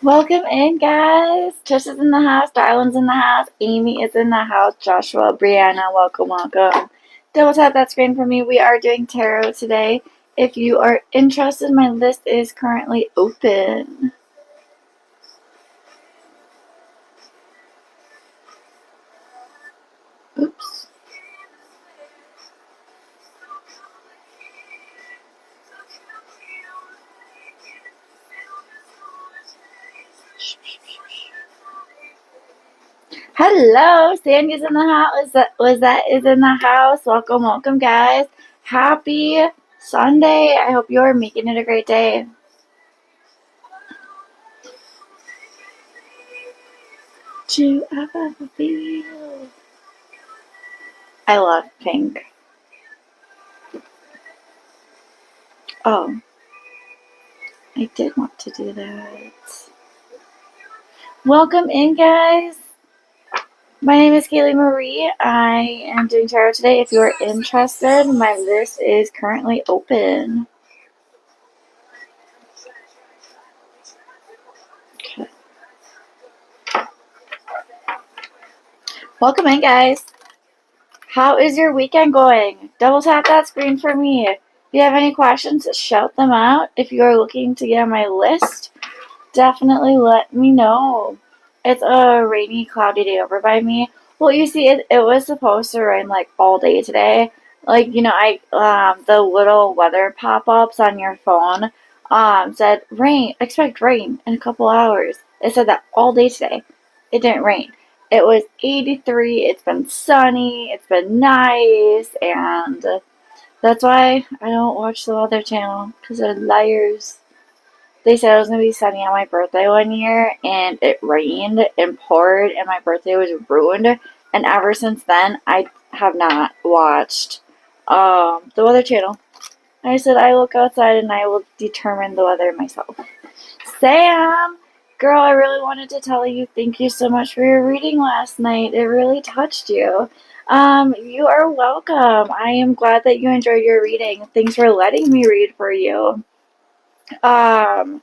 Welcome in, guys. Trish is in the house. Darlin's in the house. Amy is in the house. Joshua, Brianna, welcome, welcome. Double tap that screen for me. We are doing tarot today. If you are interested, my list is currently open. Oops. Hello, Sandy's in the house. Lizette is in the house. Welcome, welcome, guys. Happy Sunday. I hope you're making it a great day. Do I ever feel? I love pink. Oh, I did want to do that. Welcome in, guys. My name is Kaylee Marie. I am doing tarot today. If you are interested, my list is currently open. Okay. Welcome in, guys. How is your weekend going? Double tap that screen for me. If you have any questions, shout them out. If you are looking to get on my list, definitely let me know. It's a rainy, cloudy day over by me. Well, you see, it was supposed to rain like all day today. Like, the little weather pop-ups on your phone said rain, expect rain in a couple hours. It said that all day today. It didn't rain. It was 83. It's been sunny. It's been nice, and that's why I don't watch the Weather Channel because they're liars. They said it was going to be sunny on my birthday one year, and it rained and poured, and my birthday was ruined. And ever since then, I have not watched the Weather Channel. I said I look outside and I will determine the weather myself. Sam! Girl, I really wanted to tell you thank you so much for your reading last night. It really touched you. You are welcome. I am glad that you enjoyed your reading. Thanks for letting me read for you. That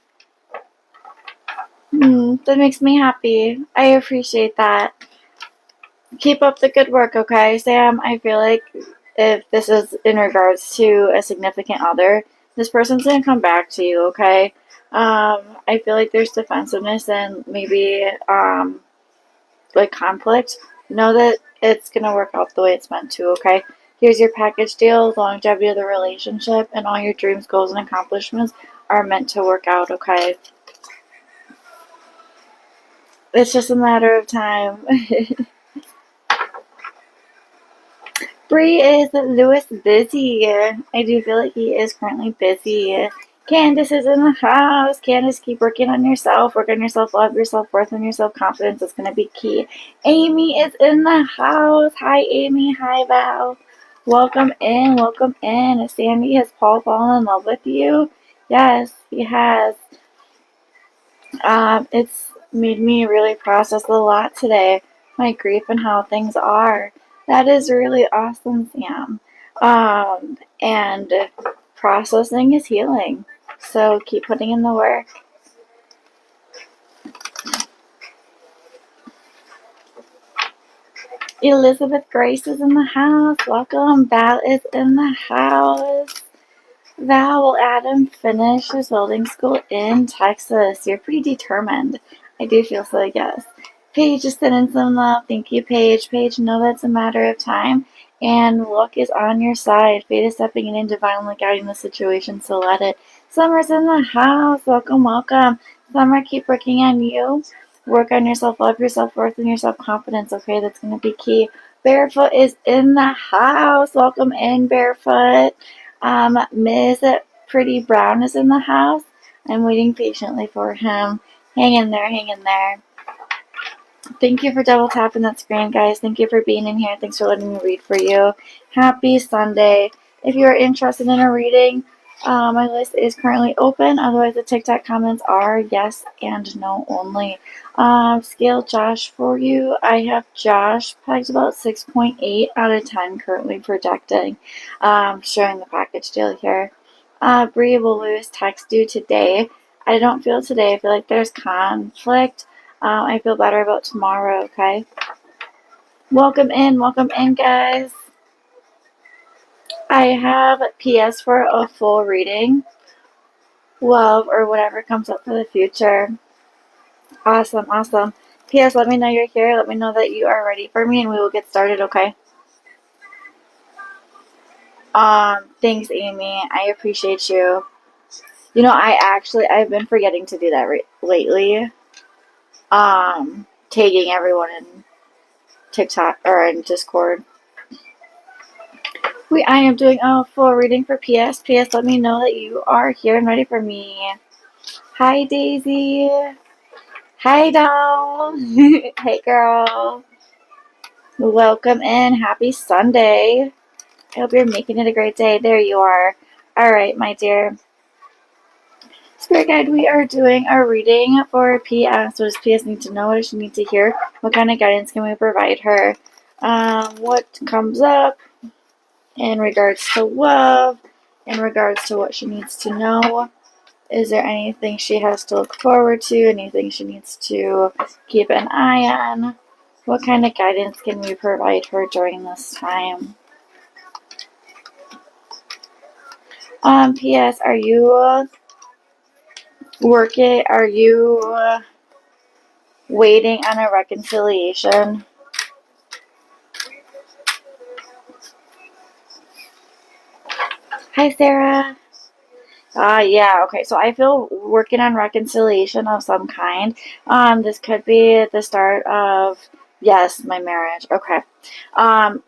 makes me happy. I appreciate that. Keep up the good work, okay, Sam? I feel like if this is in regards to a significant other, this person's gonna come back to you, okay? I feel like there's defensiveness and maybe like conflict. Know that it's gonna work out the way it's meant to, okay? Here's your package deal. The longevity of the relationship and all your dreams, goals, and accomplishments are meant to work out, okay? It's just a matter of time. Bree, is Lewis busy? I do feel like he is currently busy. Candace is in the house. Candace, keep working on yourself. Work on your self-love, your self-worth, and your self-confidence. It's going to be key. Amy is in the house. Hi, Amy. Hi, Val. Welcome in. Welcome in. Sandy, has Paul fallen in love with you? Yes, he has. It's made me really process a lot today. My grief and how things are. That is really awesome, Sam. And processing is healing. So keep putting in the work. Elizabeth Grace is in the house. Welcome. Val is in the house. Val, will Adam finish his welding school in Texas? You're pretty determined. I do feel so, yes. Paige is sending some love. Thank you, Paige. Paige, know that's a matter of time, and luck is on your side. Fate is stepping in and divinely guiding the situation, so let it. Summer's in the house. Welcome, welcome. Summer, keep working on you. Work on your self-love, your self-worth, and your self-confidence, okay? That's going to be key. Barefoot is in the house. Welcome in, Barefoot. Ms. Pretty Brown is in the house. I'm waiting patiently for him. Hang in there, hang in there. Thank you for double tapping that screen, guys. Thank you for being in here. Thanks for letting me read for you. Happy Sunday. If you are interested in a reading, my list is currently open. Otherwise, the TikTok comments are yes and no only. Scale Josh for you. I have Josh pegged about 6.8 out of 10 currently projecting. Showing the package deal here. Bree will lose text you today. I don't feel today. I feel like there's conflict. I feel better about tomorrow, okay? Welcome in, guys. I have PS for a full reading. Love or whatever comes up for the future. Awesome, awesome. PS, let me know you're here. Let me know that you are ready for me and we will get started, okay? Thanks, Amy. I appreciate you. You know, I've been forgetting to do that lately. Tagging everyone in TikTok or in Discord. I am doing a full reading for PS. PS, let me know that you are here and ready for me. Hi, Daisy. Hi, doll. Hey, girl. Welcome in. Happy Sunday. I hope you're making it a great day. There you are. All right, my dear. Spirit Guide, we are doing a reading for PS. What does PS need to know? What does she need to hear? What kind of guidance can we provide her? What comes up in regards to love, in regards to what she needs to know? Is there anything she has to look forward to? Anything she needs to keep an eye on? What kind of guidance can we provide her during this time? P.S. Are you working? Are you waiting on a reconciliation? Hi, Sarah. Yeah, okay. So I feel working on reconciliation of some kind. This could be the start of, yes, my marriage. Okay.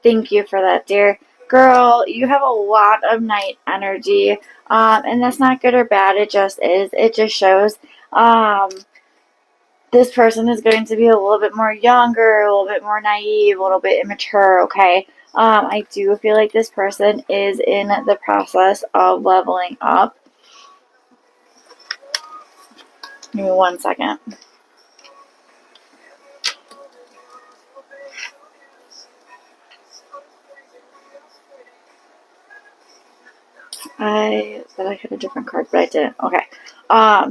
Thank you for that, dear. Girl, you have a lot of night energy. And that's not good or bad. It just is. It just shows, this person is going to be a little bit more younger, a little bit more naive, a little bit immature, okay? I do feel like this person is in the process of leveling up. Give me 1 second. I thought I had a different card, but I didn't. Okay.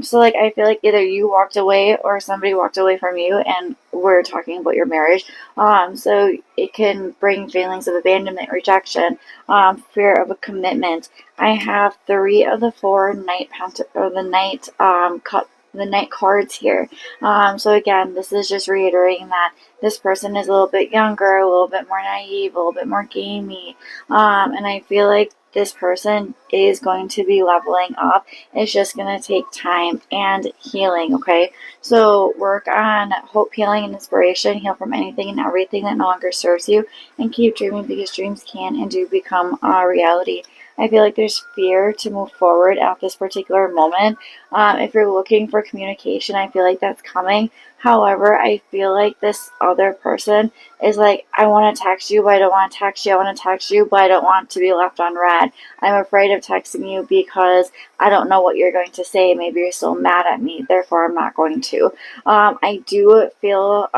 So like I feel like either you walked away or somebody walked away from you and we're talking about your marriage. So it can bring feelings of abandonment, rejection, fear of a commitment. I have 3 of the 4 the night cards here. So again, this is just reiterating that this person is a little bit younger, a little bit more naive, a little bit more gamey. And I feel like this person is going to be leveling up. It's just going to take time and healing, okay? So work on hope, healing, and inspiration. Heal from anything and everything that no longer serves you. And keep dreaming because dreams can and do become a reality. I feel like there's fear to move forward at this particular moment. If you're looking for communication, I feel like that's coming. However, I feel like this other person is like, I want to text you, but I don't want to text you. I want to text you, but I don't want to be left on red. I'm afraid of texting you because I don't know what you're going to say. Maybe you're still mad at me, therefore I'm not going to. I do feel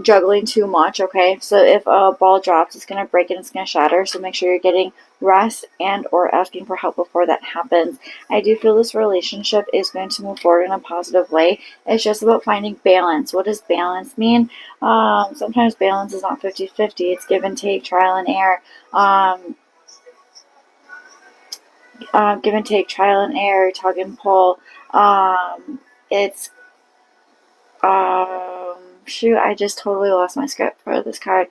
juggling too much, okay? So if a ball drops, it's going to break and it's going to shatter, so make sure you're getting rest and or asking for help before that happens. I do feel this relationship is going to move forward in a positive way. It's just about finding balance. What does balance mean? Sometimes balance is not 50-50. It's give and take, trial and error. Give and take, trial and error, tug and pull. It's shoot, I just totally lost my script for this card.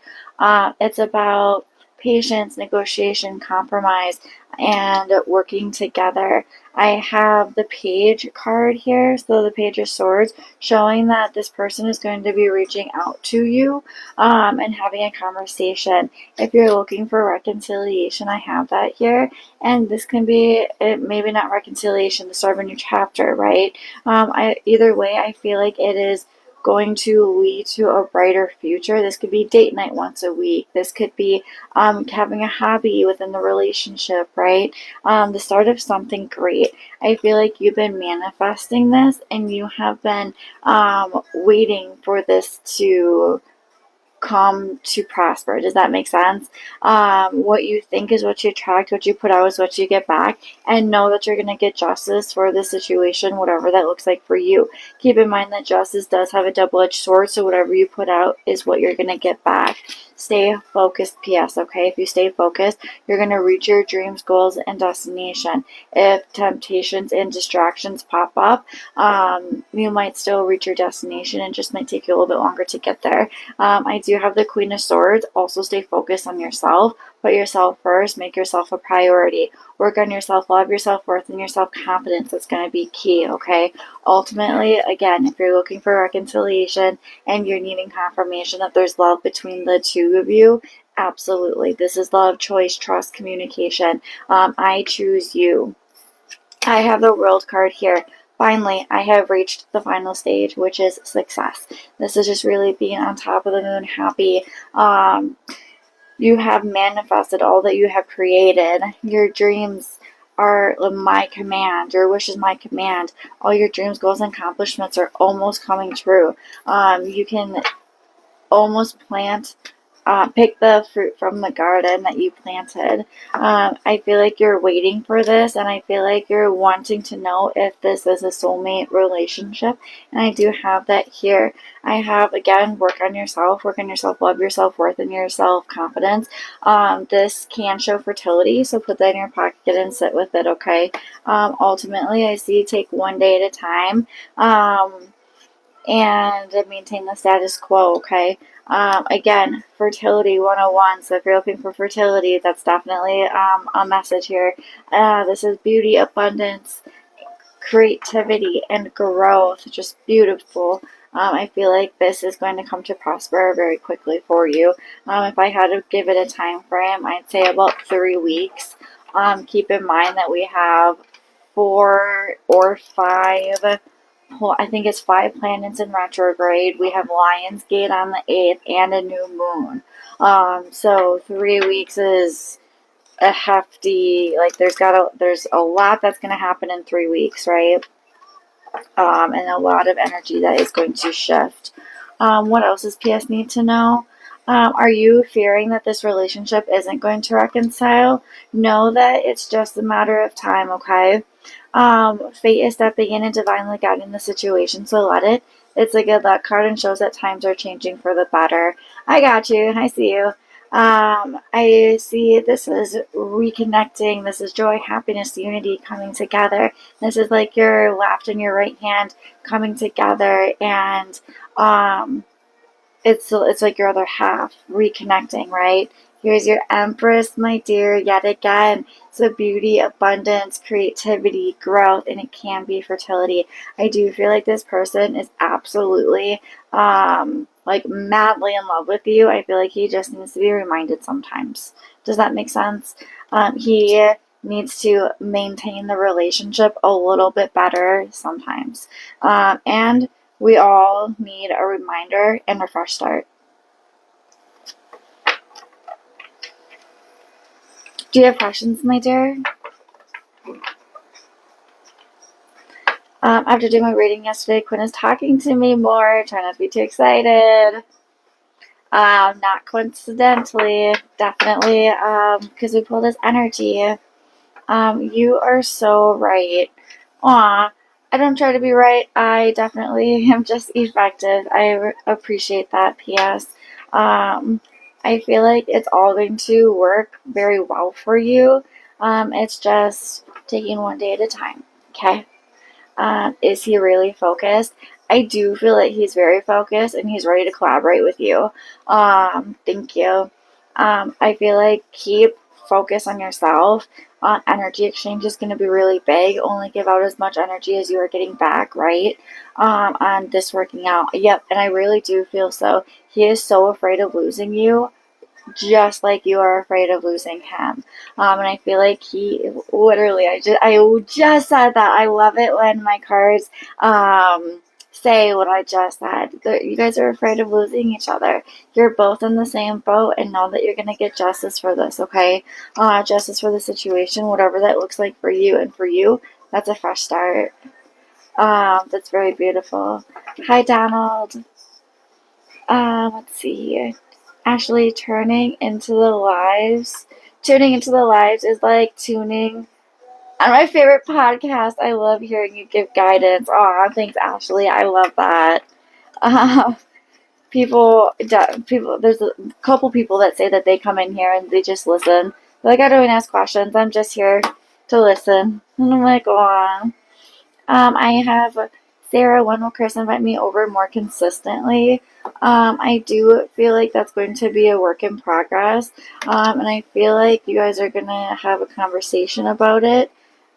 It's about patience, negotiation, compromise. and working together. I have the Page card here, so the Page of Swords, showing that this person is going to be reaching out to you and having a conversation. If you're looking for reconciliation, I have that here, and this can be maybe not reconciliation, the start of a new chapter, right? Either way, I feel like it is going to lead to a brighter future. This could be date night once a week. This could be having a hobby within the relationship, right? The start of something great. I feel like you've been manifesting this and you have been waiting for this to come to prosper. Does that make sense? What you think is what you attract, what you put out is what you get back, and know that you're going to get justice for the situation, whatever that looks like for you. Keep in mind that justice does have a double-edged sword, so whatever you put out is what you're going to get back. Stay focused, PS, okay? If you stay focused, you're going to reach your dreams, goals, and destination. If temptations and distractions pop up, you might still reach your destination and just might take you a little bit longer to get there. I do have the Queen of Swords. Also stay focused on yourself. Put yourself first. Make yourself a priority. Work on your self-love, your self-worth, and your self-confidence. That's going to be key, okay? Ultimately, again, if you're looking for reconciliation and you're needing confirmation that there's love between the two of you, absolutely. This is love, choice, trust, communication. I choose you. I have the World card here. Finally, I have reached the final stage, which is success. This is just really being on top of the moon, happy. You have manifested all that you have created. Your dreams are my command. Your wish is my command. All your dreams, goals, and accomplishments are almost coming true. You can almost pick the fruit from the garden that you planted. I feel like you're waiting for this, and I feel like you're wanting to know if this is a soulmate relationship. And I do have that here. I have, again, work on yourself, love, your self-worth, and your self-confidence. This can show fertility, so put that in your pocket and sit with it, okay? Ultimately, I see take one day at a time. And maintain the status quo, okay? Again, fertility 101. So if you're looking for fertility, that's definitely a message here. This is beauty, abundance, creativity, and growth. Just beautiful. I feel like this is going to come to prosper very quickly for you. If I had to give it a time frame, I'd say about 3 weeks. Keep in mind that we have 4 or 5, well, I think it's 5 planets in retrograde. We have Lionsgate on the 8th and a new moon. So 3 weeks is a hefty, like there's a lot that's going to happen in 3 weeks, right? And a lot of energy that is going to shift. What else does PS need to know? Are you fearing that this relationship isn't going to reconcile? Know that it's just a matter of time, okay? Fate is stepping in and divinely guiding the situation, so let it. It's a good luck card and shows that times are changing for the better. I got you. I see you. I see this is reconnecting. This is joy, happiness, unity coming together. This is like your left and your right hand coming together, and it's like your other half reconnecting, right? Here's your Empress, my dear, yet again. So beauty, abundance, creativity, growth, and it can be fertility. I do feel like this person is absolutely like madly in love with you. I feel like he just needs to be reminded sometimes. Does that make sense? He needs to maintain the relationship a little bit better sometimes. And we all need a reminder and a fresh start. Do you have questions, my dear? After doing my reading yesterday, Quinn is talking to me more. Try not to be too excited. Not coincidentally, definitely, because we pulled this energy. You are so right. Aw, I don't try to be right. I definitely am just effective. I appreciate that, PS. I feel like it's all going to work very well for you. It's just taking one day at a time, okay? Is he really focused? I do feel like he's very focused and he's ready to collaborate with you. Thank you. I feel like keep focus on yourself. energy exchange is going to be really big. Only give out as much energy as you are getting back, right? On this working out. Yep, and I really do feel so. He is so afraid of losing you, just like you are afraid of losing him. And I feel like he literally, I just said that. I love it when my cards say what I just said. You guys are afraid of losing each other. You're both in the same boat, and know that you're gonna get justice for this. Okay, justice for the situation, whatever that looks like for you, and for you, that's a fresh start. That's very beautiful. Hi, Donald. Let's see here. Actually, tuning into the lives is like tuning on my favorite podcast. I love hearing you give guidance. Aw, thanks, Ashley. I love that. Uh, people, there's a couple people that say that they come in here and they just listen. They're like, I don't even ask questions. I'm just here to listen. And I'm like, aw. I have Sarah. When will Chris invite me over more consistently? I do feel like that's going to be a work in progress. And I feel like you guys are going to have a conversation about it.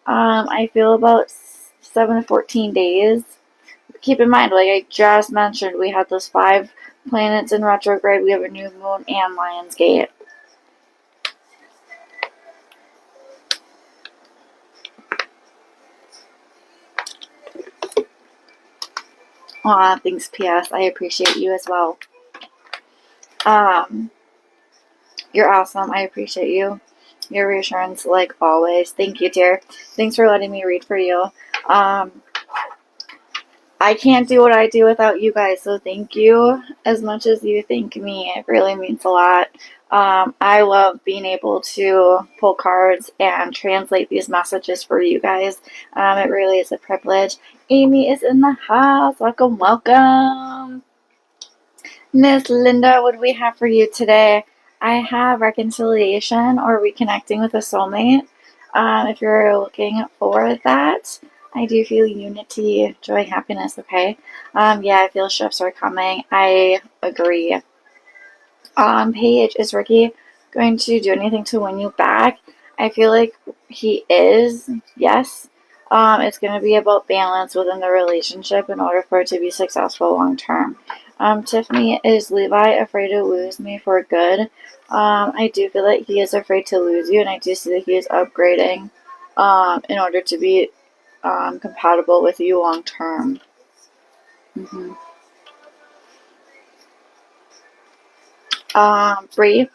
I feel about 7 to 14 days. Keep in mind, like I just mentioned, we had those 5 planets in retrograde. We have a new moon and Lionsgate. Aw, thanks, PS. I appreciate you as well. Um, you're awesome. I appreciate you. Your reassurance, like always. Thank you, dear. Thanks for letting me read for you. I can't do what I do without you guys, so thank you as much as you thank me. It really means a lot. I love being able to pull cards and translate these messages for you guys. It really is a privilege. Amy is in the house. Welcome, welcome. Miss Linda, what do we have for you today? I have reconciliation or reconnecting with a soulmate. If you're looking for that, I do feel unity, joy, happiness, okay? Yeah, I feel shifts are coming. I agree. Paige, is Ricky going to do anything to win you back? I feel like he is, yes. It's going to be about balance within the relationship in order for it to be successful long term. Tiffany, is Levi afraid to lose me for good? I do feel like he is afraid to lose you, and I do see that he is upgrading in order to be compatible with you long term. Mm-hmm. Bree,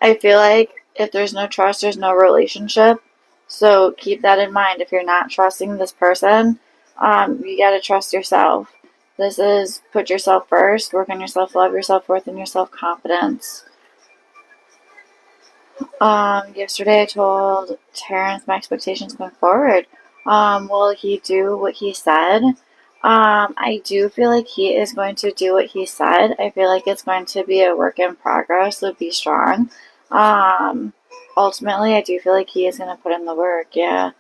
I feel like if there's no trust, there's no relationship. So keep that in mind. If you're not trusting this person, you gotta trust yourself. This is put yourself first, work on yourself, love yourself, worth, and your self confidence. Yesterday I told Terrence my expectations going forward. Will he do what he said? I do feel like he is going to do what he said. I feel like it's going to be a work in progress, so be strong. Um, Ultimately, I do feel like he is going to put in the work, yeah.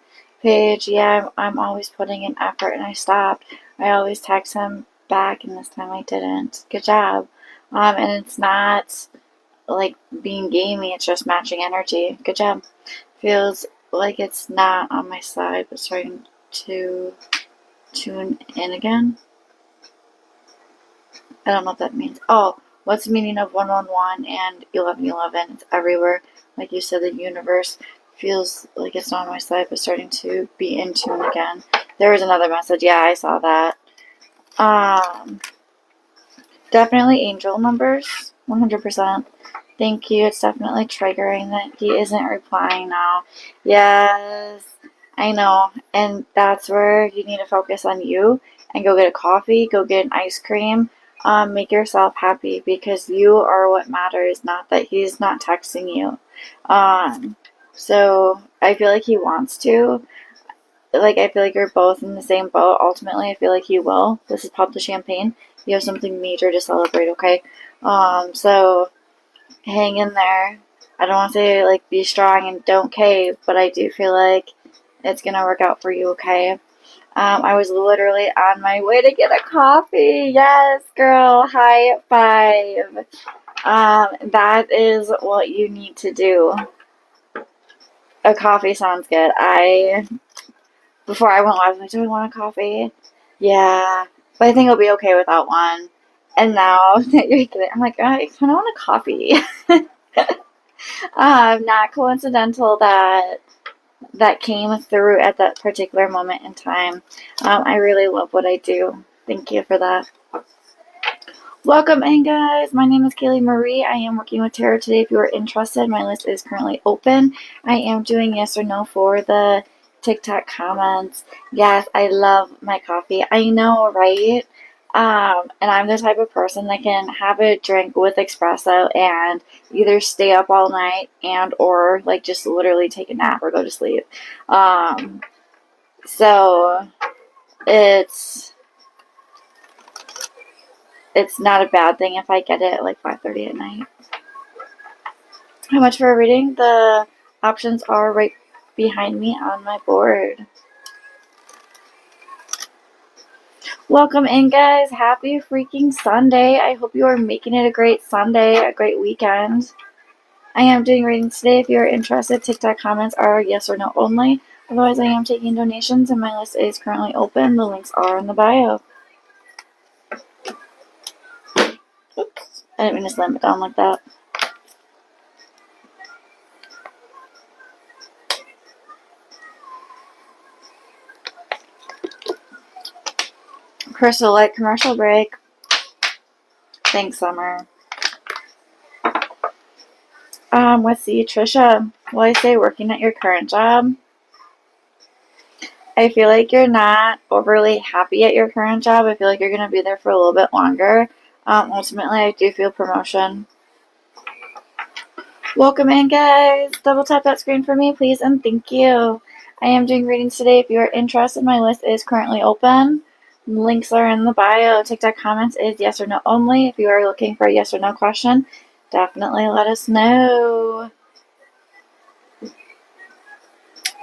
Paige, yeah, I'm always putting in effort, and I stopped. I always text him back, and this time I didn't. Good job. And it's not like being gamey, it's just matching energy. Good job. Feels like it's not on my side, but starting to tune in again. I don't know what that means. Oh, what's the meaning of 111 and 1111? It's everywhere. Like you said, the universe feels like it's not on my side, but starting to be in tune again. There was another message. Yeah, I saw that. Definitely angel numbers. 100%. Thank you. It's definitely triggering that he isn't replying now. Yes, I know. And that's where you need to focus on you and go get a coffee, go get an ice cream. Make yourself happy because you are what matters, not that he's not texting you. So I feel like he wants to. Like, I feel like you're both in the same boat. Ultimately, I feel like he will. This is Pop the Champagne. You have something major to celebrate, okay? So hang in there. I don't want to say like be strong and don't cave, but I do feel like it's gonna work out for you, okay? I was literally on my way to get a coffee. Yes, girl, high five. That is what you need to do. A coffee sounds good. Before I went live, I was like, do I want a coffee? Yeah, but I think I'll be okay without one. And now that you're kidding, I'm like, I kind of want a coffee. Not coincidental that came through at that particular moment in time. I really love what I do. Thank you for that. Welcome in, guys. My name is Kaylee Marie. I am working with tarot today. If you are interested, my list is currently open. I am doing yes or no for the TikTok comments. Yes, I love my coffee. I know, right? And I'm the type of person that can have a drink with espresso and either stay up all night and or like just literally take a nap or go to sleep. So it's not a bad thing if I get it at like 5:30 at night. How much for a reading? The options are right behind me on my board. Welcome in, guys. Happy freaking Sunday. I hope you are making it a great Sunday, a great weekend. I am doing readings today. If you are interested, TikTok comments are yes or no only. Otherwise, I am taking donations and my list is currently open. The links are in the bio. Oops. I didn't mean to slam it down like that. Crystal Light commercial break. Thanks, Summer. Let's see, Trisha. Will I say working at your current job? I feel like you're not overly happy at your current job. I feel like you're going to be there for a little bit longer. Ultimately, I do feel promotion. Welcome in, guys. Double tap that screen for me, please, and thank you. I am doing readings today. If you are interested, my list is currently open. Links are in the bio. TikTok comments is yes or no only. If you are looking for a yes or no question, definitely let us know.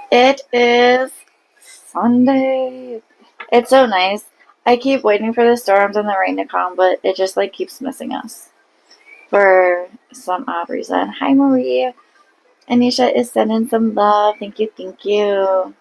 It is Sunday. It's so nice. I keep waiting for the storms and the rain to come, but it just like keeps missing us for some odd reason. Hi, Marie. Anisha is sending some love. Thank you, thank you.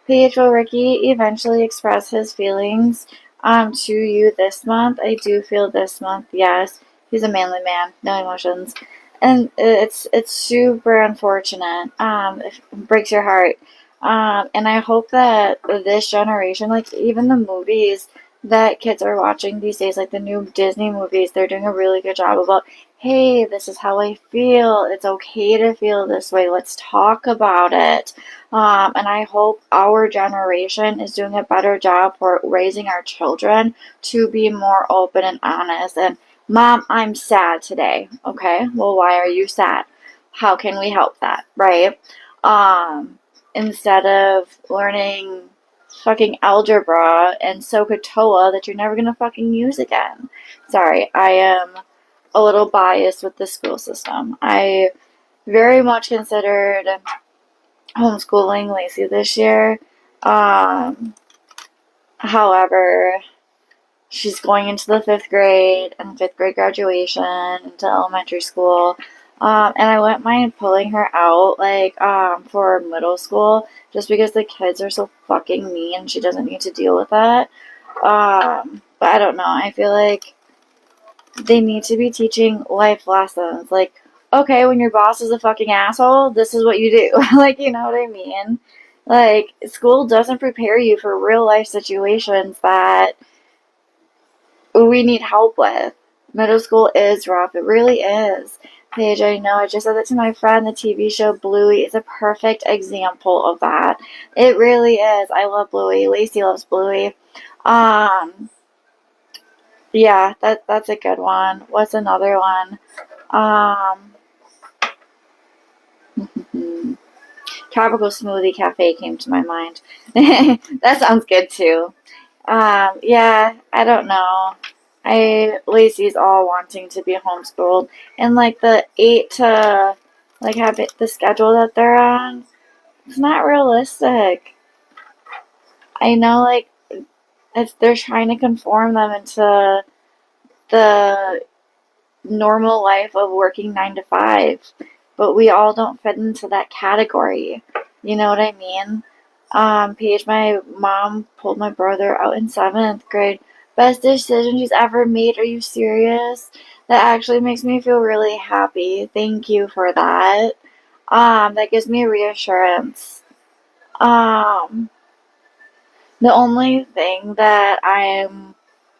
Paige, will Ricky eventually express his feelings to you this month? I do feel this month, yes. He's a manly man, no emotions. And it's super unfortunate. It breaks your heart. And I hope that this generation, like even the movies that kids are watching these days, like the new Disney movies, they're doing a really good job about, hey, this is how I feel. It's okay to feel this way. Let's talk about it. And I hope our generation is doing a better job for raising our children to be more open and honest. And Mom, I'm sad today. Okay, well, why are you sad? How can we help that, right? Instead of learning fucking algebra and SOHCAHTOA that you're never gonna fucking use again. Sorry, I am a little biased with the school system. I very much considered homeschooling Lacey this year. However, she's going into the 5th grade and 5th grade graduation into elementary school. And I wouldn't mind pulling her out, like, for middle school, just because the kids are so fucking mean and she doesn't need to deal with that. But I don't know. I feel like they need to be teaching life lessons. Like, okay, when your boss is a fucking asshole, this is what you do. Like, you know what I mean? Like, school doesn't prepare you for real life situations that we need help with. Middle school is rough. It really is. Paige, I know. I just said that to my friend. The TV show Bluey is a perfect example of that. It really is. I love Bluey. Lacey loves Bluey. Yeah, that's a good one. What's another one? Tropical Smoothie Cafe came to my mind. That sounds good too. Yeah, I don't know. Lacey's all wanting to be homeschooled, and like the 8 to like have it, the schedule that they're on, it's not realistic. I know, like they're trying to conform them into the normal life of working 9 to 5, but we all don't fit into that category. You know what I mean? Paige, my mom pulled my brother out in seventh grade. Best decision she's ever made. Are you serious? That actually makes me feel really happy. Thank you for that. That gives me reassurance. Um, the only thing that I'm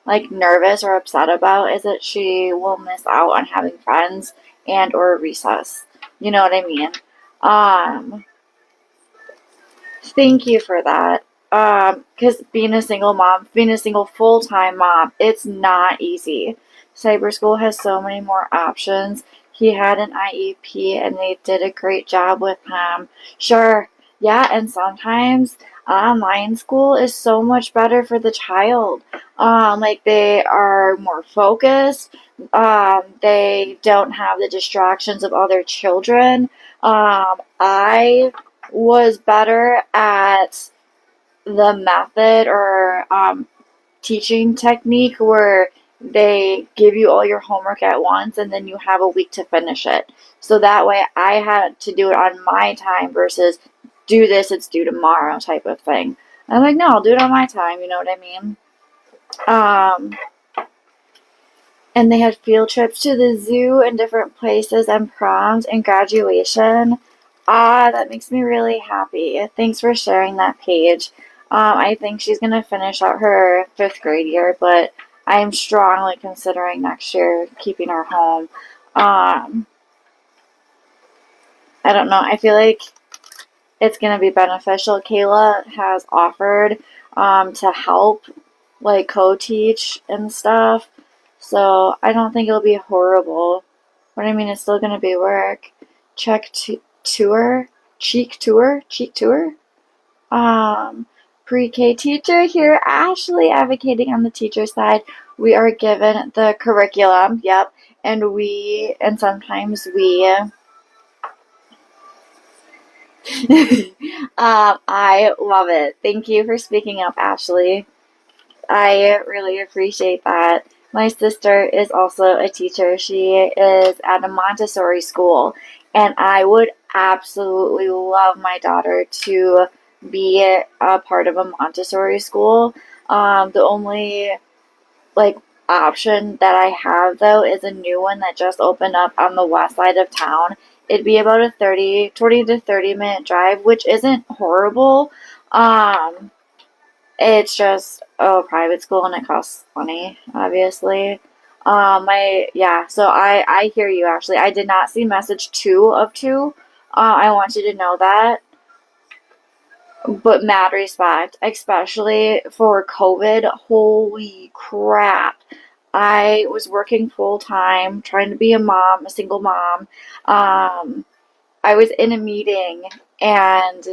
like nervous or upset about is that she will miss out on having friends and or recess. You know what I mean? Um, Thank you for that. Because being a single mom, being a single full-time mom, it's not easy. Cyber school has so many more options. He had an IEP and they did a great job with him. Sure, yeah, and sometimes online school is so much better for the child. Like they are more focused. They don't have the distractions of other children. I was better at the method or teaching technique where they give you all your homework at once and then you have a week to finish it. So that way I had to do it on my time versus do this, it's due tomorrow type of thing. I'm like, no, I'll do it on my time, you know what I mean? Um, and they had field trips to the zoo and different places and proms and graduation. Ah, that makes me really happy. Thanks for sharing that page. I think she's gonna finish out her fifth grade year, but I'm strongly considering next year keeping her home. Um, I don't know. I feel like it's gonna be beneficial. Kayla has offered to help like co-teach and stuff. So I don't think it'll be horrible. But I mean, it's still gonna be work. Check tour, cheek tour. Um, Pre-K teacher here, Ashley, advocating on the teacher side. We are given the curriculum. Yep, and sometimes we. I love it. Thank you for speaking up, Ashley. I really appreciate that. My sister is also a teacher. She is at a Montessori school, and I would absolutely love my daughter to be a part of a Montessori school. The only like option that I have though is a new one that just opened up on the west side of town. It'd be about a 20 to 30 minute drive, which isn't horrible. Um, it's just a private school and it costs money, obviously. So I hear you actually. I did not see message two of two. I want you to know that. But mad respect, especially for COVID. Holy crap. I was working full time, trying to be a mom, a single mom. Um, I was in a meeting and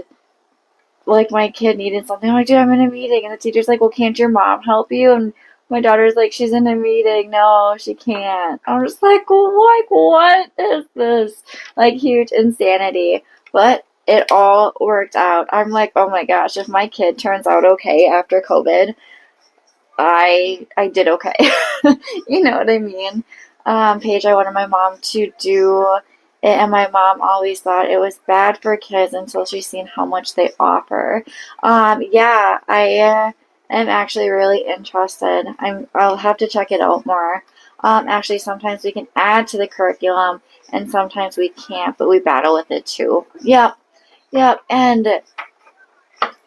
like my kid needed something. I'm like, dude, I'm in a meeting. And the teacher's like, well, can't your mom help you? And my daughter's like, she's in a meeting. No, she can't. I'm just like, what is this? Like, huge insanity. But it all worked out. I'm like, oh my gosh, if my kid turns out okay after COVID, I did okay. You know what I mean? Paige, I wanted my mom to do it, and my mom always thought it was bad for kids until she's seen how much they offer. Yeah, I am actually really interested. I'll have to check it out more. Actually, sometimes we can add to the curriculum, and sometimes we can't, but we battle with it too. Yep, yep, and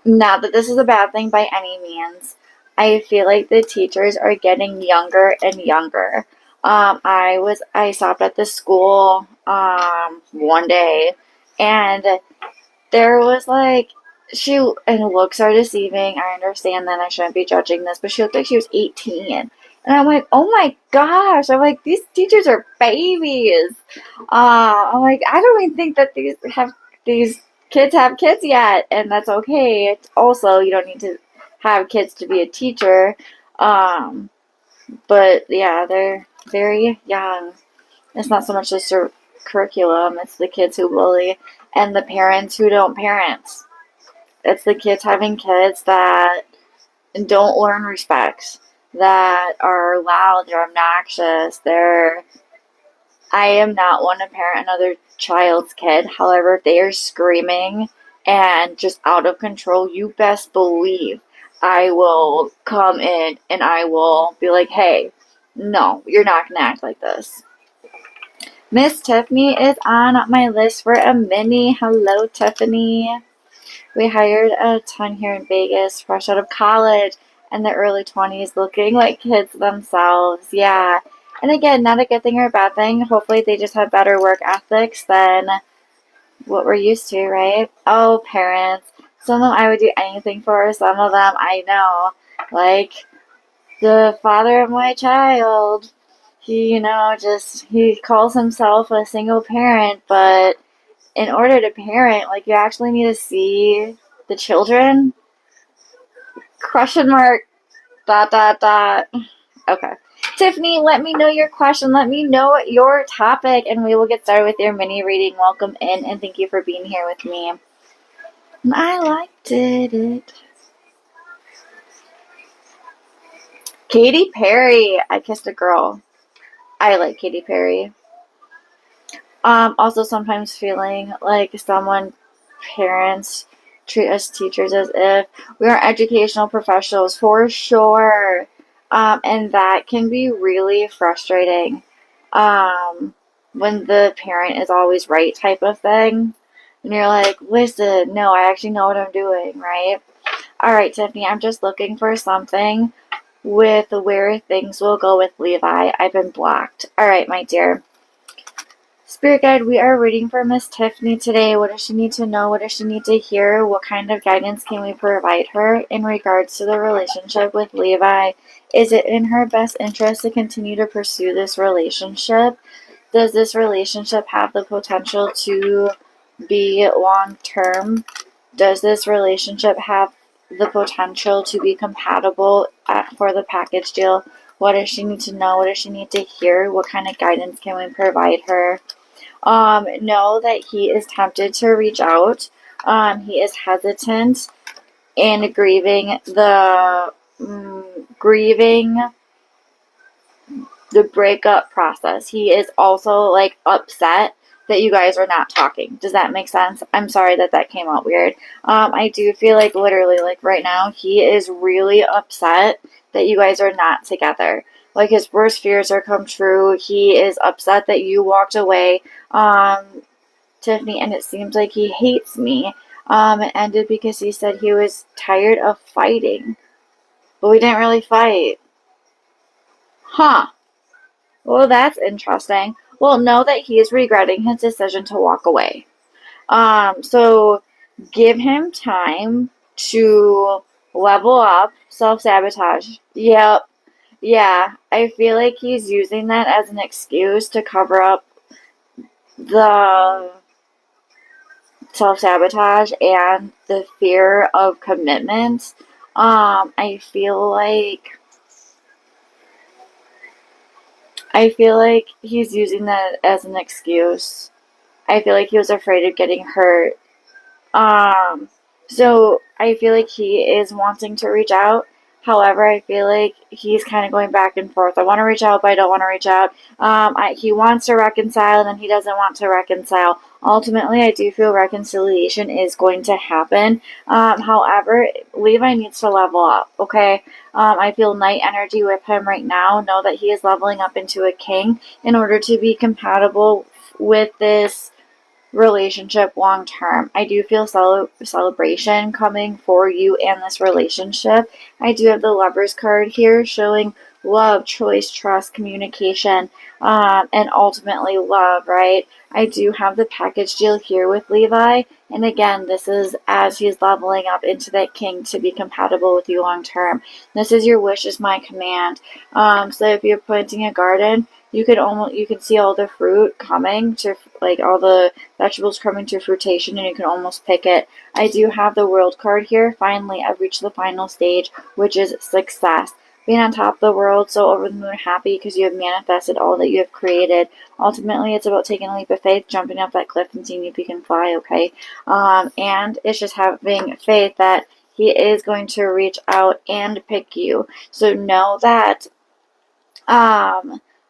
not that this is a bad thing by any means. I feel like the teachers are getting younger and younger. I stopped at the school one day and there was like she and looks are deceiving. I understand that I shouldn't be judging this, but she looked like she was 18. And I'm like, oh my gosh. I'm like, these teachers are babies. I'm like, I don't even think that these kids have kids yet, and that's okay. It's also, you don't need to have kids to be a teacher. Um, but yeah, they're very young. It's not so much just their curriculum, it's the kids who bully and the parents who don't parent. It's the kids having kids that don't learn respect, that are loud, they're obnoxious, they're I am not one to parent another child's kid. However, if they are screaming and just out of control, you best believe I will come in and I will be like, hey, no, you're not going to act like this. Miss Tiffany is on my list for a mini. Hello, Tiffany. We hired a ton here in Vegas, fresh out of college in the early 20s, looking like kids themselves. Yeah. And again, not a good thing or a bad thing. Hopefully, they just have better work ethics than what we're used to, right? Oh, parents. Some of them I would do anything for, some of them I know. Like the father of my child. He calls himself a single parent, but in order to parent, like, you actually need to see the children. Question mark. Dot, dot, dot. Okay. Tiffany, let me know your question. Let me know your topic, and we will get started with your mini reading. Welcome in, and thank you for being here with me. I liked it. Katy Perry. I kissed a girl. I like Katy Perry. Also sometimes feeling like parents treat us teachers as if we are educational professionals for sure. And that can be really frustrating. When the parent is always right type of thing. And you're like, listen, no, I actually know what I'm doing, right? All right, Tiffany, I'm just looking for something with where things will go with Levi. I've been blocked. All right, my dear. Spirit Guide, we are reading for Miss Tiffany today. What does she need to know? What does she need to hear? What kind of guidance can we provide her in regards to the relationship with Levi? Is it in her best interest to continue to pursue this relationship? Does this relationship have the potential to be long-term? Does this relationship have the potential to be compatible for the package deal? What does she need to know? What does she need to hear? What kind of guidance can we provide her? Know that he is tempted to reach out. He is hesitant and grieving the breakup process. He is also like upset that you guys are not talking. Does that make sense? I'm sorry that came out weird. I do feel like literally like right now he is really upset that you guys are not together. Like his worst fears are come true. He is upset that you walked away, Tiffany, and it seems like he hates me. It ended because he said he was tired of fighting. But we didn't really fight. Huh. Well, that's interesting. Well, know that he is regretting his decision to walk away. So give him time to level up, self-sabotage. Yep. Yeah, I feel like he's using that as an excuse to cover up the self-sabotage and the fear of commitment. I feel like he's using that as an excuse. I feel like he was afraid of getting hurt. Um, so I feel like he is wanting to reach out. However, I feel like he's kind of going back and forth. I want to reach out, but I don't want to reach out. He wants to reconcile, and then he doesn't want to reconcile. Ultimately, I do feel reconciliation is going to happen. However, Levi needs to level up, okay? I feel night energy with him right now. Know that he is leveling up into a king in order to be compatible with this relationship long term. I do feel celebration coming for you and this relationship. I do have the Lovers card here showing love, choice, trust, communication, and ultimately love, right? I do have the package deal here with Levi. And again, this is as he's leveling up into that king to be compatible with you long term. This is your wish is my command. So if you're planting a garden, you can see all the fruit coming to, like, all the vegetables coming to fruition, and you can almost pick it. I do have the World card here. Finally, I've reached the final stage, which is success. Being on top of the world, so over the moon happy because you have manifested all that you have created. Ultimately, it's about taking a leap of faith, jumping off that cliff and seeing if you can fly, okay? And it's just having faith that he is going to reach out and pick you. So know that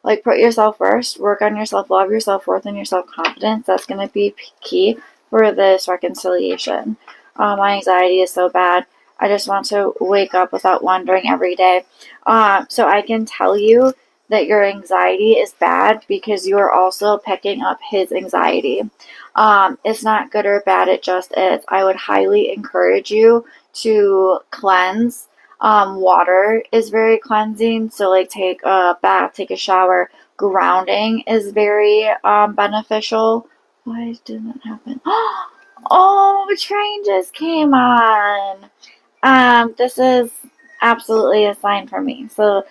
like put yourself first, work on your self-love, your self-worth, and your self-confidence. That's going to be key for this reconciliation. My anxiety is so bad. I just want to wake up without wondering every day. So I can tell you that your anxiety is bad because you are also picking up his anxiety. It's not good or bad, it just is. I would highly encourage you to cleanse. Water is very cleansing, so like take a bath, take a shower. Grounding is very beneficial. Why did that happen? Oh, the train just came on. This is absolutely a sign for me. So,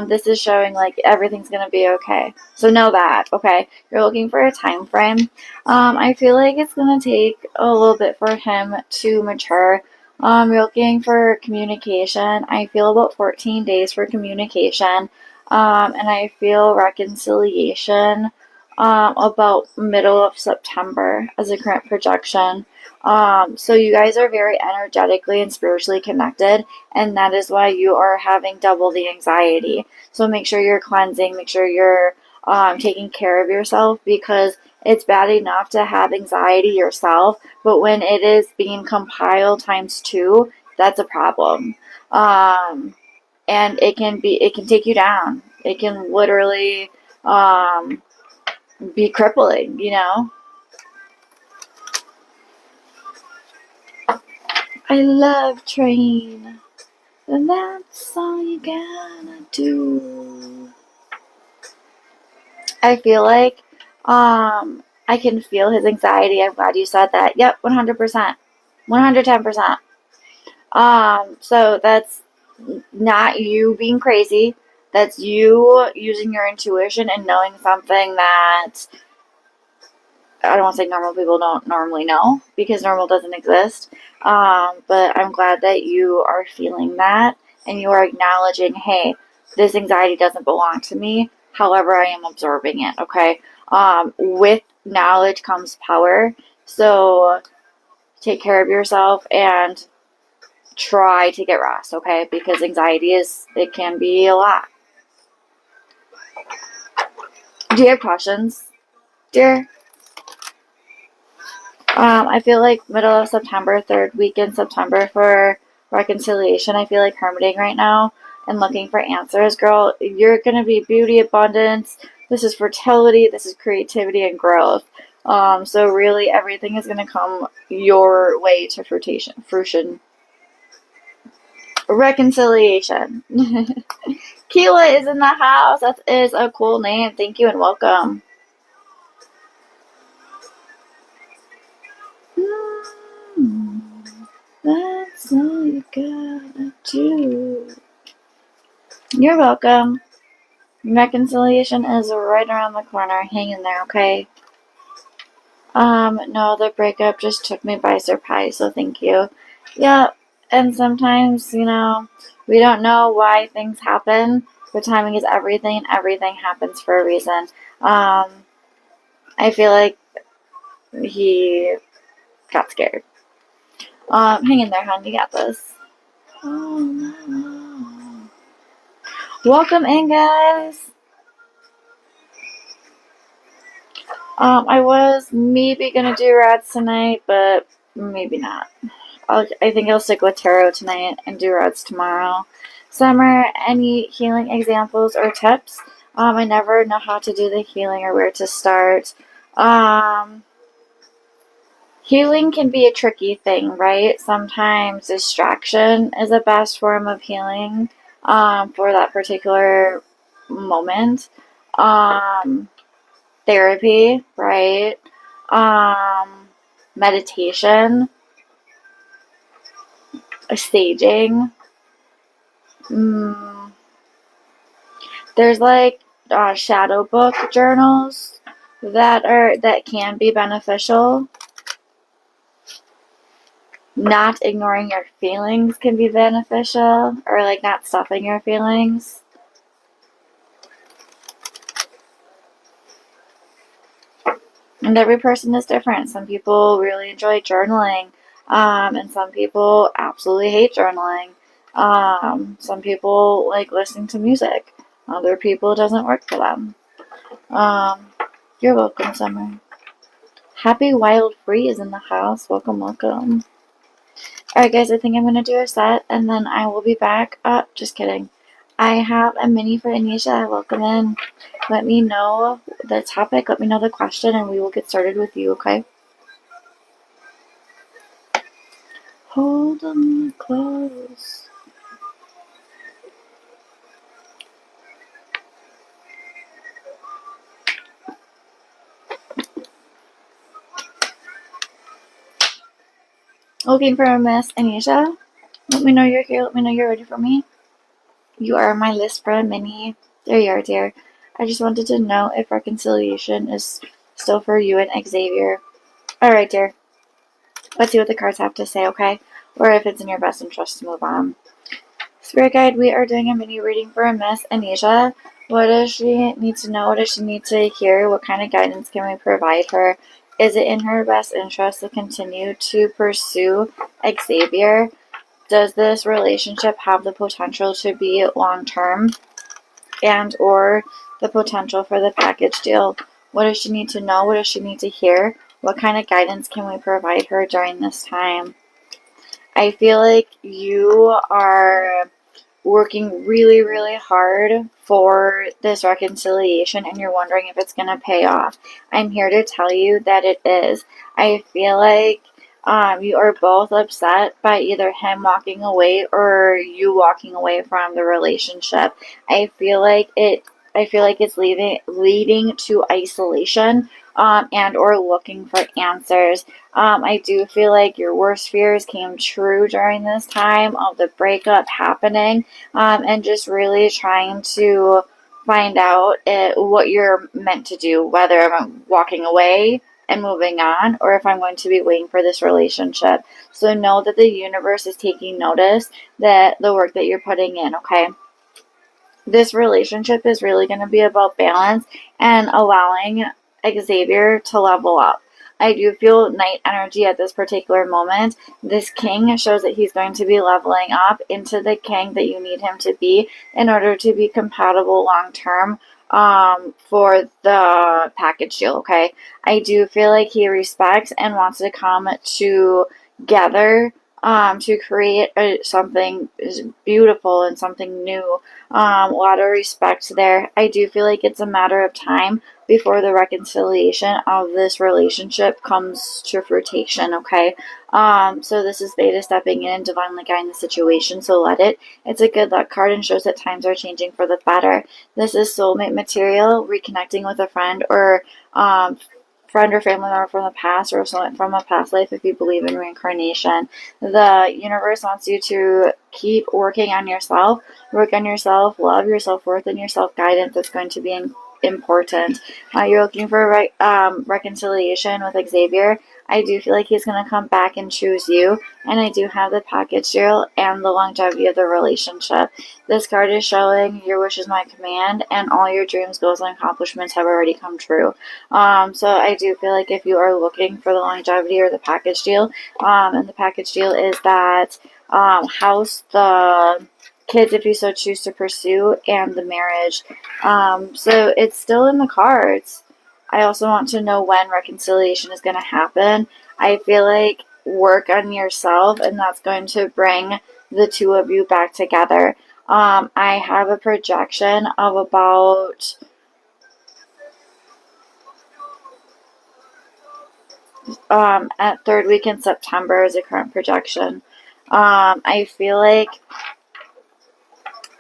this is showing like everything's gonna be okay. So know that, okay? You're looking for a time frame. I feel like it's gonna take a little bit for him to mature. You're looking for communication. I feel about 14 days for communication. And I feel reconciliation, about middle of September as a current projection. So you guys are very energetically and spiritually connected, and that is why you are having double the anxiety. So make sure you're cleansing, make sure you're taking care of yourself, because it's bad enough to have anxiety yourself, but when it is being compiled times two, that's a problem. And it can take you down. It can literally be crippling, you know? I love train. And that's all you gotta do. I feel like I can feel his anxiety. I'm glad you said that. Yep, 100%. 110%. So that's not you being crazy. That's you using your intuition and knowing something that I don't want to say normal people don't normally know, because normal doesn't exist. But I'm glad that you are feeling that and you are acknowledging, hey, this anxiety doesn't belong to me. However, I am absorbing it. Okay. With knowledge comes power. So take care of yourself and try to get rest. Okay. Because anxiety it can be a lot. Do you have questions, dear? I feel like middle of September, third week in September for reconciliation. I feel like hermiting right now and looking for answers. Girl, you're going to be beauty, abundance. This is fertility. This is creativity and growth. So really everything is going to come your way to fruition. Reconciliation. Keela is in the house. That is a cool name. Thank you and welcome. That's all you gotta do. You're welcome. Reconciliation is right around the corner. Hang in there, okay? No, the breakup just took me by surprise, so thank you. Yeah, and sometimes, we don't know why things happen, but timing is everything, and everything happens for a reason. I feel like he got scared. Hang in there, hon. You got this. Oh, no. Welcome in, guys. I was maybe gonna do Rads tonight, but maybe not. I think I'll stick with Tarot tonight and do Rads tomorrow. Summer, any healing examples or tips? I never know how to do the healing or where to start. Healing can be a tricky thing, right? Sometimes distraction is the best form of healing for that particular moment. Therapy, right? Meditation, staging. There's like shadow book journals that can be beneficial. Not ignoring your feelings can be beneficial, or like not stuffing your feelings. And every person is different. Some people really enjoy journaling, and some people absolutely hate journaling. Some people like listening to music. Other people, it doesn't work for them. You're welcome, Summer. Happy Wild Free is in the house. Welcome, welcome. Alright, guys, I think I'm going to do a set, and then I will be back. Just kidding. I have a mini for Anisha. Welcome in. Let me know the topic, let me know the question, and we will get started with you, okay? Hold me close. Looking for a Miss Anisha? Let me know you're here. Let me know you're ready for me. You are on my list for a mini. There you are, dear. I just wanted to know if reconciliation is still for you and Xavier. Alright, dear. Let's see what the cards have to say, okay? Or if it's in your best interest to move on. Spirit Guide, we are doing a mini reading for a Miss Anisha. What does she need to know? What does she need to hear? What kind of guidance can we provide her? Is it in her best interest to continue to pursue Xavier? Does this relationship have the potential to be long-term and or the potential for the package deal? What does she need to know? What does she need to hear? What kind of guidance can we provide her during this time? I feel like you are working really, really hard for this reconciliation and you're wondering if it's going to pay off. I'm here to tell you that it is. I feel like you are both upset by either him walking away or you walking away from the relationship. I feel like it's leading to isolation and or looking for answers. I do feel like your worst fears came true during this time of the breakup happening, and just really trying to find out what you're meant to do, whether I'm walking away and moving on, or if I'm going to be waiting for this relationship. So know that the universe is taking notice that the work that you're putting in, okay? This relationship is really going to be about balance and allowing Xavier to level up. I do feel Knight energy at this particular moment. This King shows that he's going to be leveling up into the King that you need him to be in order to be compatible long term for the package deal, okay? I do feel like he respects and wants to come together to create something beautiful and something new. A lot of respect there. I do feel like it's a matter of time before the reconciliation of this relationship comes to fruition, okay? So this is Beta stepping in, divinely guiding the situation, so let it. It's a good luck card and shows that times are changing for the better. This is soulmate material, reconnecting with a friend or friend or family member from the past or someone from a past life if you believe in reincarnation. The universe wants you to keep working on yourself, work on yourself, love your self-worth and your self-guidance. That's going to be important. You're looking for reconciliation with Xavier. I do feel like he's going to come back and choose you, and I do have the package deal and the longevity of the relationship. This card is showing your wish is my command, and all your dreams, goals, and accomplishments have already come true. So I do feel like if you are looking for the longevity or the package deal, and the package deal is that house, the kids if you so choose to pursue, and the marriage. So it's still in the cards. I also want to know when reconciliation is going to happen. I feel like work on yourself, and that's going to bring the two of you back together. I have a projection of about at third week in September is a current projection. I feel like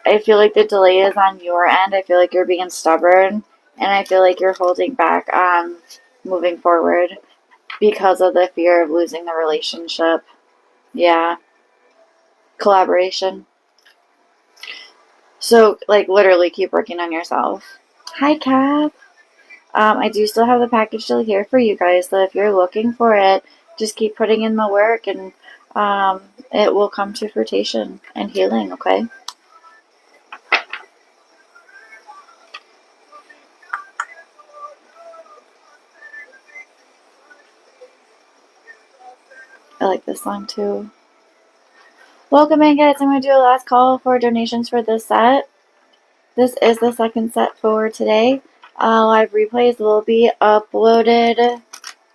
the delay is on your end. I feel like you're being stubborn, and I feel like you're holding back on moving forward because of the fear of losing the relationship. Yeah. Collaboration. So, like, literally keep working on yourself. Hi, Cap. I do still have the package still here for you guys, so if you're looking for it, just keep putting in the work, and it will come to fruition and healing, okay? I like this song too. Welcome in, guys. I'm going to do a last call for donations for this set. this is the second set for today. Live replays will be uploaded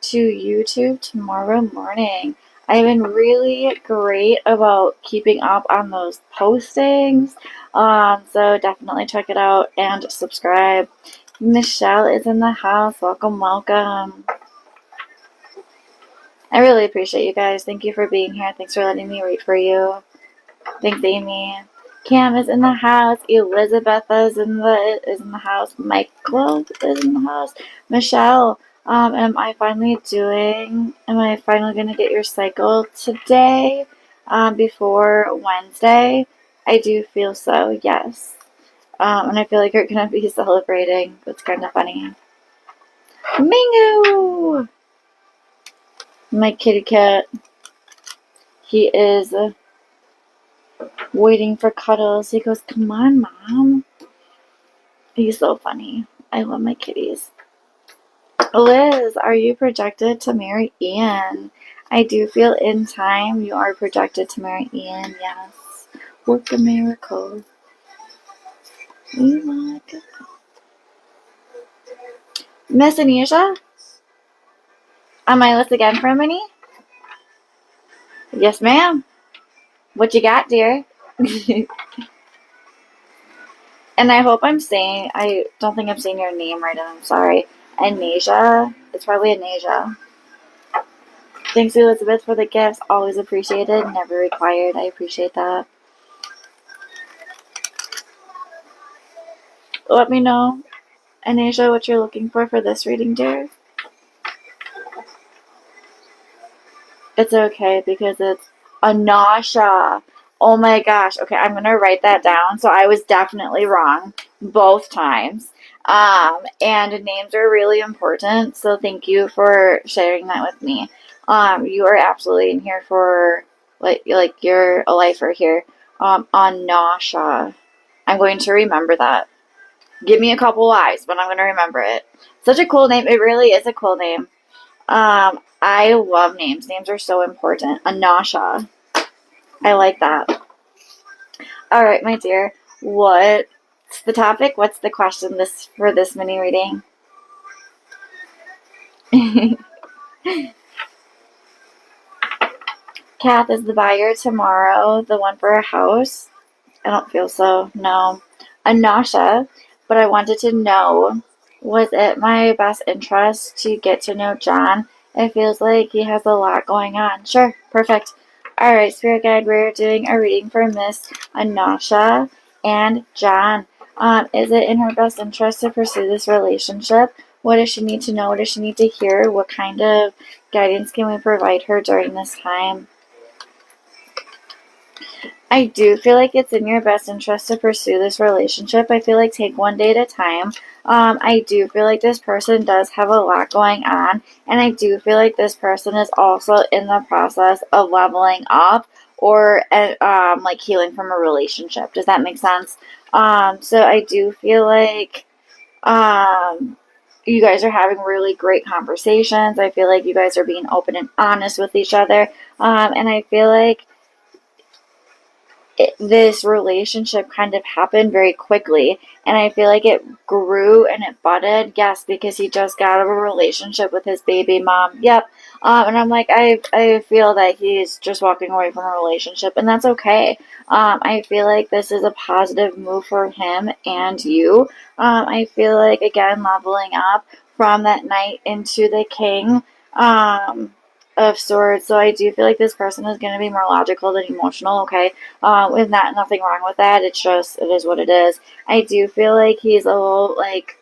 to YouTube tomorrow morning. I've been really great about keeping up on those postings. So definitely check it out and subscribe. Michelle is in the house. Welcome, welcome. I really appreciate you guys. Thank you for being here. Thanks for letting me read for you. Thanks, Amy. Cam is in the house. Elizabeth is in the house. Michael is in the house. Michelle, am I finally going to get your cycle today, before Wednesday? I do feel so, yes. And I feel like you're going to be celebrating. It's kind of funny. Mingo! My kitty cat. He is waiting for cuddles. He goes, "Come on, Mom." He's so funny. I love my kitties. Liz, are you projected to marry Ian? I do feel in time you are projected to marry Ian, yes. Work a miracle. Miss Anisha? On my list again for a minute? Yes, ma'am. What you got, dear? And I hope I don't think I'm saying your name right, and I'm sorry. Anasia? It's probably Anasia. Thanks, Elizabeth, for the gifts. Always appreciated, never required. I appreciate that. Let me know, Anasia, what you're looking for this reading, dear. It's okay because it's Anasha. Oh my gosh. Okay, I'm gonna write that down. So I was definitely wrong both times. And names are really important. So thank you for sharing that with me. You are absolutely in here for like you're a lifer here. Anasha. I'm going to remember that. Give me a couple lives, but I'm gonna remember it. Such a cool name. It really is a cool name. I love names. Names are so important. Anasha. I like that. All right, my dear. What's the topic? What's the question for this mini reading? Kath is the buyer tomorrow. The one for a house? I don't feel so. No. Anasha. But I wanted to know, was it my best interest to get to know John? It feels like he has a lot going on. Sure, perfect. Alright, Spirit Guide, we're doing a reading for Miss Anasha and John. Is it in her best interest to pursue this relationship? What does she need to know? What does she need to hear? What kind of guidance can we provide her during this time? I do feel like it's in your best interest to pursue this relationship. I feel like take one day at a time. I do feel like this person does have a lot going on, and I do feel like this person is also in the process of leveling up or like healing from a relationship. Does that make sense? So I do feel like you guys are having really great conversations. I feel like you guys are being open and honest with each other, and I feel like this relationship kind of happened very quickly, and I feel like it grew and it budded. Yes, because he just got out of a relationship with his baby mom. Yep. And I'm like, I feel that he's just walking away from a relationship, and that's okay. I feel like this is a positive move for him and you. I feel like, again, leveling up from that Knight into the King. Of Swords. So I do feel like this person is going to be more logical than emotional, okay? With nothing wrong with that. It's just, it is what it is. I do feel like he's a little, like,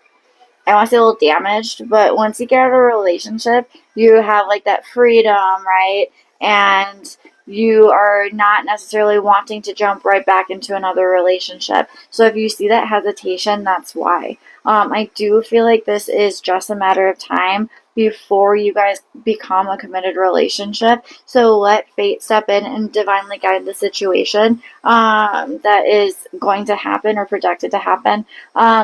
I want to say a little damaged, but once you get out of a relationship, you have, like, that freedom, right? And you are not necessarily wanting to jump right back into another relationship. So if you see that hesitation, that's why. I do feel like this is just a matter of time before you guys become a committed relationship. So let fate step in and divinely guide the situation that is going to happen or projected to happen.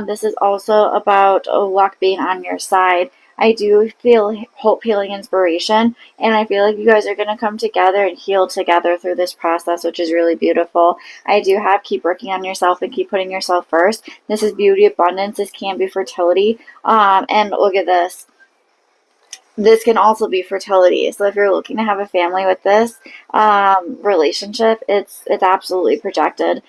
This is also about luck being on your side. I do feel hope, healing, inspiration, and I feel like you guys are going to come together and heal together through this process, which is really beautiful. I do have keep working on yourself and keep putting yourself first. This is beauty, abundance. This can be fertility. And look at this. This can also be fertility. So if you're looking to have a family with this relationship, it's absolutely projected.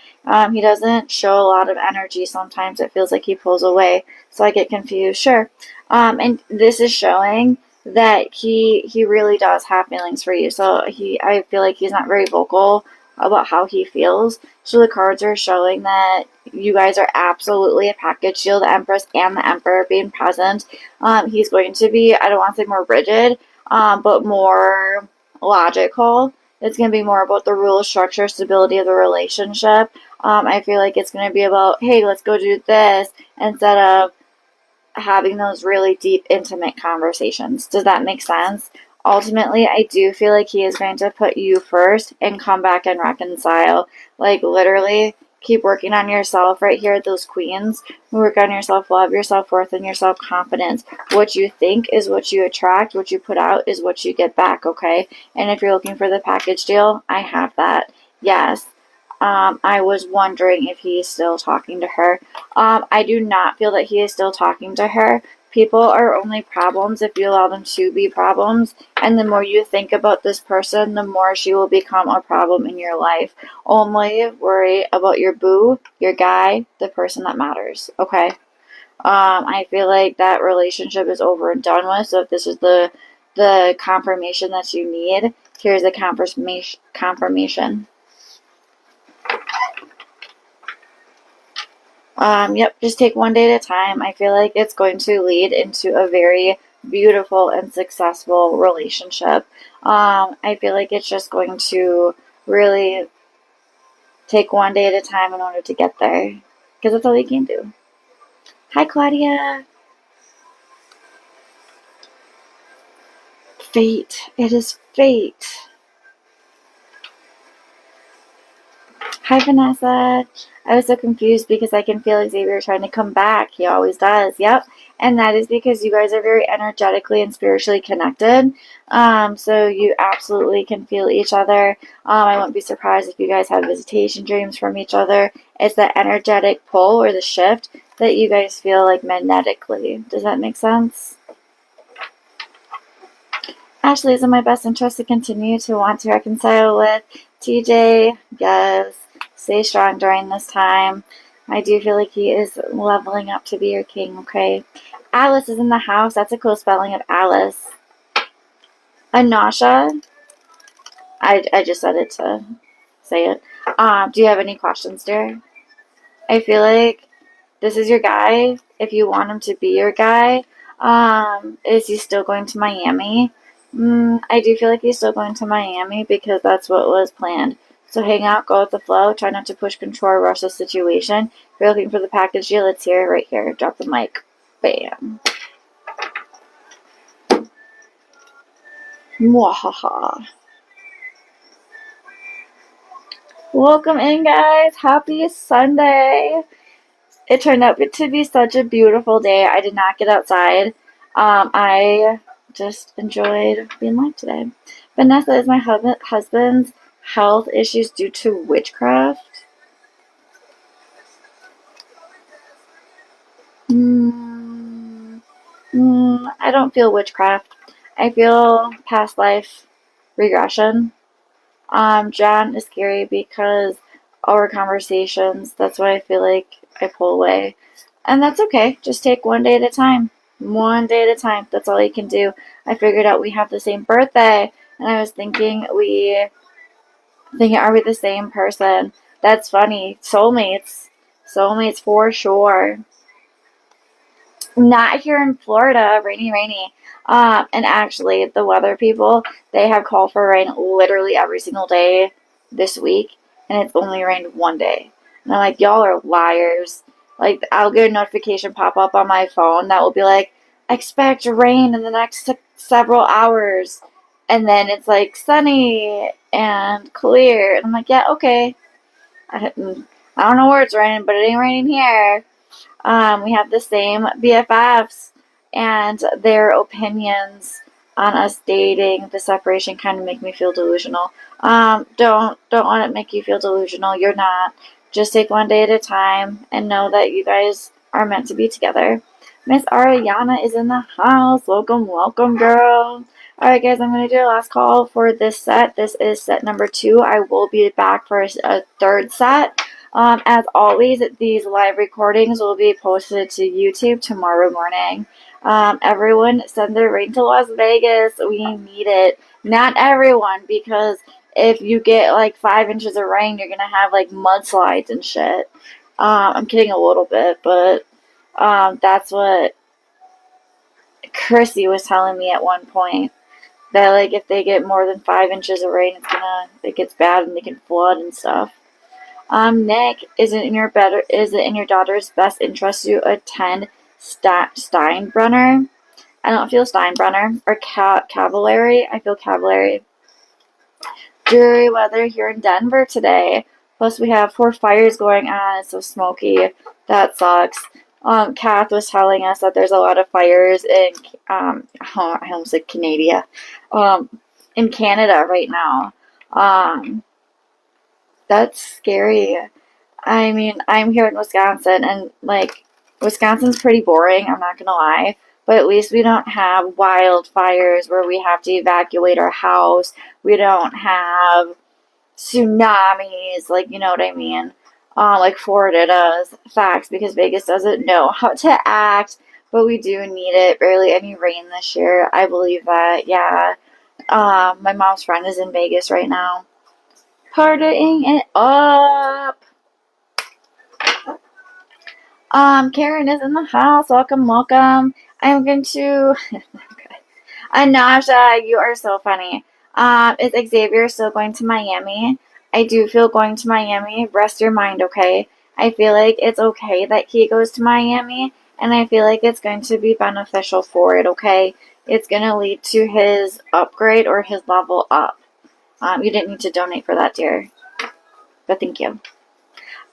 He doesn't show a lot of energy. Sometimes it feels like he pulls away. So I get confused. Sure. And this is showing that he really does have feelings for you. So I feel like he's not very vocal about how he feels. So the cards are showing that you guys are absolutely a package deal. The Empress and the Emperor being present. He's going to be, I don't want to say more rigid, but more logical. It's going to be more about the rule, structure, stability of the relationship. I feel like it's going to be about, hey, let's go do this, instead of having those really deep, intimate conversations. Does that make sense? Ultimately, I do feel like he is going to put you first and come back and reconcile. Like, literally, keep working on yourself right here at those queens. Work on your self-love, your self-worth, and your self-confidence. What you think is what you attract. What you put out is what you get back, okay? And if you're looking for the package deal, I have that. Yes. I was wondering if he's still talking to her. I do not feel that he is still talking to her. People are only problems if you allow them to be problems. And the more you think about this person, the more she will become a problem in your life. Only worry about your boo, your guy, the person that matters. Okay? I feel like that relationship is over and done with. So if this is the confirmation that you need, here's the confirmation. Yep, just take one day at a time. I feel like it's going to lead into a very beautiful and successful relationship. I feel like it's just going to really take one day at a time in order to get there. Because that's all you can do. Hi, Claudia. Fate. It is fate. Hi, Vanessa. I was so confused because I can feel Xavier trying to come back. He always does. Yep. And that is because you guys are very energetically and spiritually connected. So you absolutely can feel each other. I wouldn't be surprised if you guys had visitation dreams from each other. It's that energetic pull or the shift that you guys feel like magnetically. Does that make sense? Ashley is in my best interest to continue to want to reconcile with TJ. Yes. Stay strong during this time. I do feel like he is leveling up to be your king, okay? Alice is in the house. That's a cool spelling of Alice. Anasha. I just said it to say it. Do you have any questions, dear? I feel like this is your guy. If you want him to be your guy, is he still going to Miami? I do feel like he's still going to Miami because that's what was planned. So hang out, go with the flow, try not to push, control, or rush the situation. If you're looking for the package deal, it's here, right here. Drop the mic. Bam. Mwahaha. Welcome in, guys. Happy Sunday. It turned out to be such a beautiful day. I did not get outside. I just enjoyed being live today. Vanessa, is my husband's health issues due to witchcraft? I don't feel witchcraft. I feel past life regression. John is scary because our conversations, that's why I feel like I pull away. And that's okay. Just take one day at a time. One day at a time. That's all you can do. I figured out we have the same birthday. And I was thinking are we the same person? That's funny. Soulmates. Soulmates for sure. Not here in Florida. Rainy, rainy. And actually, the weather people, they have called for rain literally every single day this week, and it's only rained one day. And I'm like, y'all are liars. Like, I'll get a notification pop up on my phone that will be like, expect rain in the next several hours. And then it's like sunny and clear. And I'm like, yeah, okay. I don't know where it's raining, but it ain't raining here. We have the same BFFs. and their opinions on us dating, the separation kind of make me feel delusional. Don't let it make you feel delusional. You're not. Just take one day at a time and know that you guys are meant to be together. Miss Ariana is in the house. Welcome, welcome, girl. Alright, guys, I'm going to do a last call for this set. This is set number 2. I will be back for a third set. As always, these live recordings will be posted to YouTube tomorrow morning. Everyone send their rain to Las Vegas. We need it. Not everyone, because if you get like 5 inches of rain, you're gonna have like mudslides and shit. I'm kidding a little bit, but that's what Chrissy was telling me at one point. That like if they get more than 5 inches of rain, it gets bad and they can flood and stuff. Nick, is it in your daughter's best interest to attend Steinbrenner? I don't feel Steinbrenner or Cavallari. I feel Cavallari. Dreary weather here in Denver today. Plus, we have 4 fires going on. It's so smoky. That sucks. Kath was telling us that there's a lot of fires in, I almost said Canada, in Canada right now. That's scary. I mean, I'm here in Wisconsin, and like, Wisconsin's pretty boring, I'm not gonna lie. But at least we don't have wildfires where we have to evacuate our house. We don't have tsunamis, like, you know what I mean? Like Florida does. Facts, because Vegas doesn't know how to act, but we do need it. Barely any rain this year. I believe that, yeah. My mom's friend is in Vegas right now. Partying it up. Karen is in the house. Welcome, welcome. I'm going to. Anasha, you are so funny. Is Xavier still going to Miami? I do feel going to Miami. Rest your mind, okay? I feel like it's okay that he goes to Miami, and I feel like it's going to be beneficial for it, okay? It's going to lead to his upgrade or his level up. You didn't need to donate for that, dear. But thank you.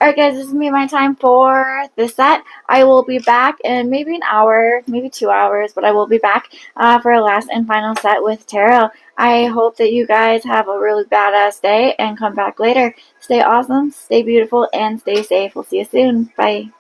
Alright, guys, this is going to be my time for this set. I will be back in maybe an hour, maybe 2 hours, but I will be back for a last and final set with tarot. I hope that you guys have a really badass day and come back later. Stay awesome, stay beautiful, and stay safe. We'll see you soon. Bye.